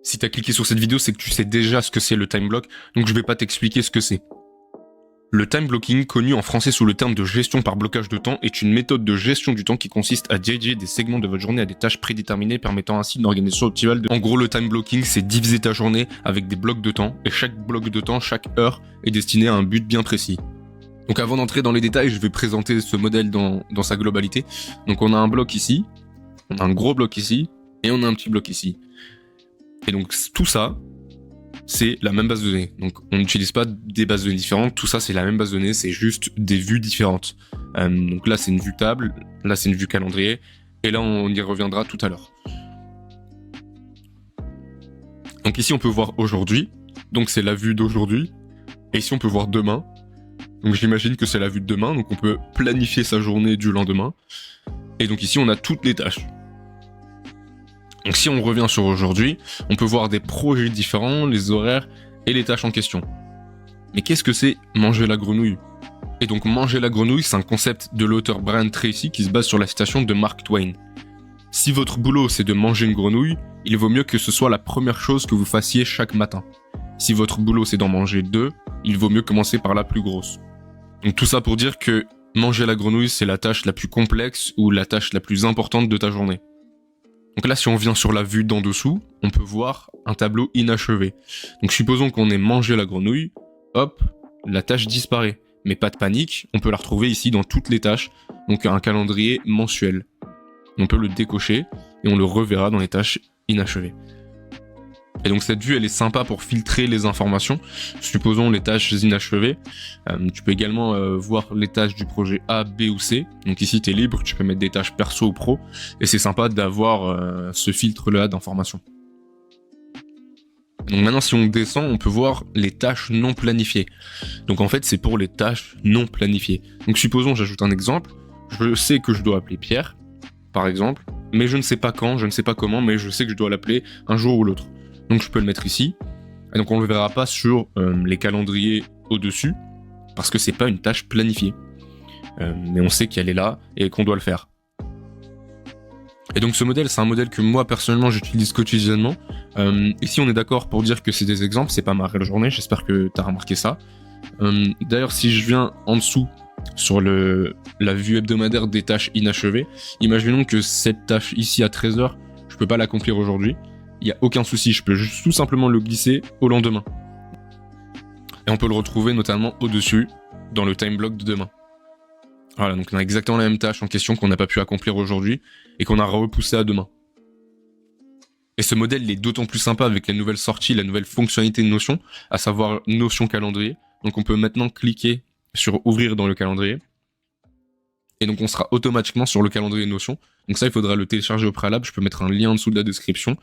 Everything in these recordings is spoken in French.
Si t'as cliqué sur cette vidéo, c'est que tu sais déjà ce que c'est le time block, donc je vais pas t'expliquer ce que c'est. Le time blocking, connu en français sous le terme de gestion par blocage de temps, est une méthode de gestion du temps qui consiste à dédier des segments de votre journée à des tâches prédéterminées, permettant ainsi une organisation optimale. En gros, le time blocking, c'est diviser ta journée avec des blocs de temps, et chaque bloc de temps, chaque heure, est destiné à un but bien précis. Donc avant d'entrer dans les détails, je vais présenter ce modèle dans sa globalité. Donc on a un bloc ici, on a un gros bloc ici, et on a un petit bloc ici. Et donc tout ça, c'est la même base de données. Donc on n'utilise pas des bases de données différentes, tout ça c'est la même base de données, c'est juste des vues différentes. Donc là c'est une vue table, là c'est une vue calendrier, et là on y reviendra tout à l'heure. Donc ici on peut voir aujourd'hui, donc c'est la vue d'aujourd'hui, et ici on peut voir demain. Donc j'imagine que c'est la vue de demain, donc on peut planifier sa journée du lendemain. Et donc ici on a toutes les tâches. Donc si on revient sur aujourd'hui, on peut voir des projets différents, les horaires et les tâches en question. Mais qu'est-ce que c'est manger la grenouille? Et donc manger la grenouille, c'est un concept de l'auteur Brian Tracy qui se base sur la citation de Mark Twain. Si votre boulot c'est de manger une grenouille, il vaut mieux que ce soit la première chose que vous fassiez chaque matin. Si votre boulot c'est d'en manger deux, il vaut mieux commencer par la plus grosse. Donc tout ça pour dire que manger la grenouille, c'est la tâche la plus complexe ou la tâche la plus importante de ta journée. Donc là, si on vient sur la vue d'en dessous, on peut voir un tableau inachevé. Donc supposons qu'on ait mangé la grenouille, hop, la tâche disparaît. Mais pas de panique, on peut la retrouver ici dans toutes les tâches, donc un calendrier mensuel. On peut le décocher et on le reverra dans les tâches inachevées. Et donc cette vue, elle est sympa pour filtrer les informations. Supposons les tâches inachevées. Tu peux également voir les tâches du projet A, B ou C. Donc ici, tu es libre, tu peux mettre des tâches perso ou pro. Et c'est sympa d'avoir ce filtre-là d'informations. Donc maintenant, si on descend, on peut voir les tâches non planifiées. Donc en fait, c'est pour les tâches non planifiées. Donc supposons, j'ajoute un exemple. Je sais que je dois appeler Pierre, par exemple. Mais je ne sais pas quand, je ne sais pas comment, mais je sais que je dois l'appeler un jour ou l'autre. Donc je peux le mettre ici, et donc on le verra pas sur les calendriers au-dessus, parce que c'est pas une tâche planifiée. Mais on sait qu'elle est là, et qu'on doit le faire. Et donc ce modèle, c'est un modèle que moi personnellement j'utilise quotidiennement. Ici on est d'accord pour dire que c'est des exemples, c'est pas ma réelle journée, j'espère que tu as remarqué ça. D'ailleurs si je viens en dessous, sur la vue hebdomadaire des tâches inachevées, imaginons que cette tâche ici à 13h, je peux pas l'accomplir aujourd'hui. Il n'y a aucun souci, je peux juste tout simplement le glisser au lendemain. Et on peut le retrouver notamment au-dessus, dans le time block de demain. Voilà, donc on a exactement la même tâche en question qu'on n'a pas pu accomplir aujourd'hui, et qu'on a repoussé à demain. Et ce modèle, il est d'autant plus sympa avec la nouvelle sortie, la nouvelle fonctionnalité de Notion, à savoir Notion calendrier. Donc on peut maintenant cliquer sur ouvrir dans le calendrier. Et donc on sera automatiquement sur le calendrier Notion. Donc ça, il faudra le télécharger au préalable, je peux mettre un lien en dessous de la description.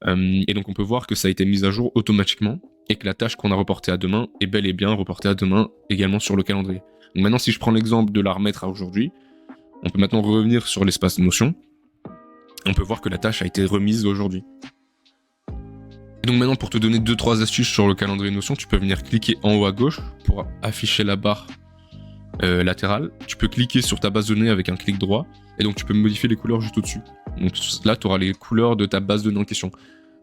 Et donc on peut voir que ça a été mis à jour automatiquement et que la tâche qu'on a reportée à demain est bel et bien reportée à demain également sur le calendrier. Donc maintenant si je prends l'exemple de la remettre à aujourd'hui, on peut maintenant revenir sur l'espace Notion. On peut voir que la tâche a été remise aujourd'hui. Et donc maintenant pour te donner 2-3 astuces sur le calendrier Notion, tu peux venir cliquer en haut à gauche pour afficher la barre latérale. Tu peux cliquer sur ta base de données avec un clic droit et donc tu peux modifier les couleurs juste au-dessus. Donc là, tu auras les couleurs de ta base de données en question.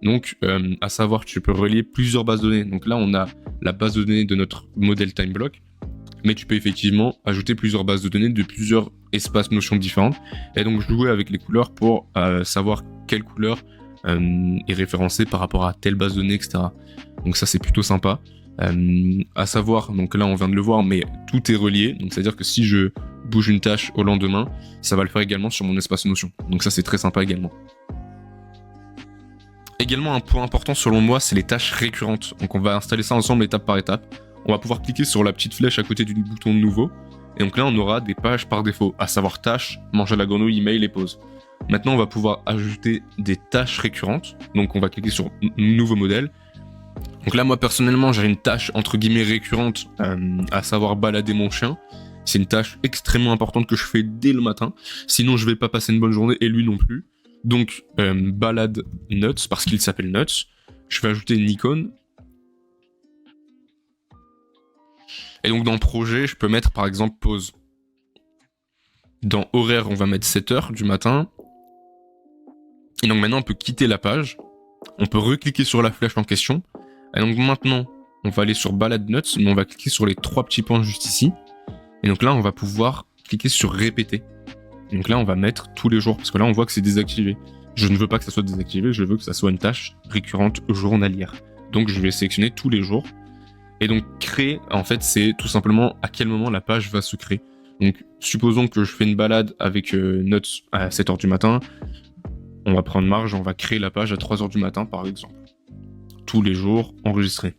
Donc, à savoir, tu peux relier plusieurs bases de données. Donc là, on a la base de données de notre modèle TimeBlock, mais tu peux effectivement ajouter plusieurs bases de données de plusieurs espaces Notion différentes, et donc jouer avec les couleurs pour savoir quelle couleur est référencée par rapport à telle base de données, etc. Donc ça, c'est plutôt sympa. À savoir, donc là on vient de le voir, mais tout est relié, donc c'est à dire que si je bouge une tâche au lendemain, ça va le faire également sur mon espace Notion, donc ça c'est très sympa également. Également un point important selon moi, c'est les tâches récurrentes, donc on va installer ça ensemble étape par étape. On va pouvoir cliquer sur la petite flèche à côté du bouton nouveau, et donc là on aura des pages par défaut, à savoir tâches, manger la grenouille, email et pause. Maintenant on va pouvoir ajouter des tâches récurrentes, donc on va cliquer sur nouveau modèle. Donc là, moi, personnellement, j'ai une tâche, entre guillemets, récurrente, à savoir balader mon chien. C'est une tâche extrêmement importante que je fais dès le matin. Sinon, je vais pas passer une bonne journée, et lui non plus. Donc, balade Nuts, parce qu'il s'appelle Nuts. Je vais ajouter une icône. Et donc, dans projet, je peux mettre, par exemple, pause. Dans horaire, on va mettre 7h du matin. Et donc, maintenant, on peut quitter la page. On peut recliquer sur la flèche en question. Et donc maintenant, on va aller sur Balade Notes, mais on va cliquer sur les 3 petits points juste ici. Et donc là, on va pouvoir cliquer sur répéter. Et donc là, on va mettre tous les jours, parce que là, on voit que c'est désactivé. Je ne veux pas que ça soit désactivé, je veux que ça soit une tâche récurrente journalière. Donc je vais sélectionner tous les jours. Et donc créer, en fait, c'est tout simplement à quel moment la page va se créer. Donc supposons que je fais une balade avec Notes à 7h du matin. On va prendre marge, on va créer la page à 3h du matin, par exemple. Tous les jours, enregistré.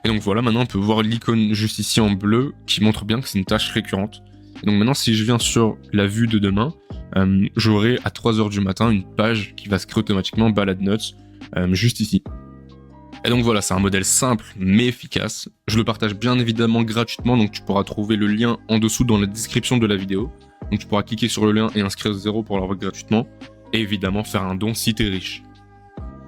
Et donc voilà, maintenant on peut voir l'icône juste ici en bleu qui montre bien que c'est une tâche récurrente. Et donc maintenant, si je viens sur la vue de demain, j'aurai à 3h du matin une page qui va se créer automatiquement, Balade Notes, juste ici. Et donc voilà, c'est un modèle simple mais efficace. Je le partage bien évidemment gratuitement, donc tu pourras trouver le lien en dessous dans la description de la vidéo. Donc tu pourras cliquer sur le lien et inscrire 0 pour l'avoir gratuitement. Et évidemment faire un don si t'es riche.